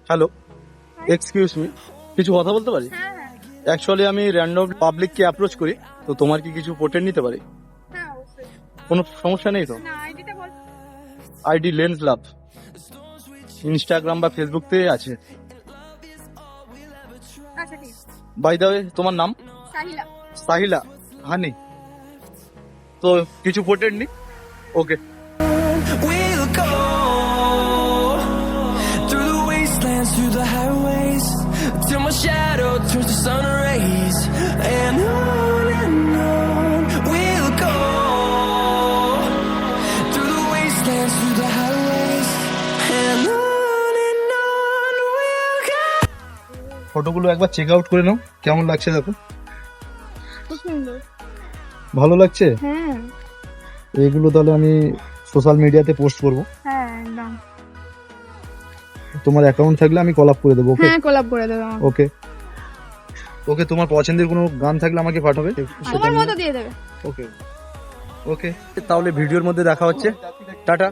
Hello, excuse me, কিছু কথা বলতে পারি? হ্যাঁ অ্যাকচুয়ালি আমি র্যান্ডম পাবলিককে অ্যাপ্রোচ করি, তো তোমার কি কিছু পোর্ট্রেট নিতে পারি? হ্যাঁ অবশ্যই। কোনো সমস্যা নেই তো? না আইডিটা বল। আইডি লেন্স লাভ, ইনস্টাগ্রাম বা ফেসবুক তে আছে। আচ্ছা ঠিক আছে। বাই দ্য ওয়ে, তোমার নাম? সাহিলা। সাহিলা হানি। তো কিছু পোর্ট্রেট নি? ওকে। We'll go through the wastelands, through the highways, till my shadow turns to sun rays, and on we'll go through the wastelands, through the highways, and on we'll go. ফটোগুলো একবার check out করে নাও, কেমন লাগছে দেখো। খুব সুন্দর। ভালো লাগছে? হ্যাঁ এগুলো তাহলে আমি সোশ্যাল মিডিয়াতে পোস্ট করব। হ্যাঁ একদম। তোমার অ্যাকাউন্ট থাকলে আমি কলাপ করে দেবো। ওকে হ্যাঁ কোলাপ করে দেবে আমাকে। ওকে ওকে। তোমার পছন্দের কোনো গান থাকলে আমাকে পাঠাবে। তোমার মতো দিয়ে দেবে। ওকে ওকে, তাহলে ভিডিওর মধ্যে দেখা হচ্ছে। টাটা।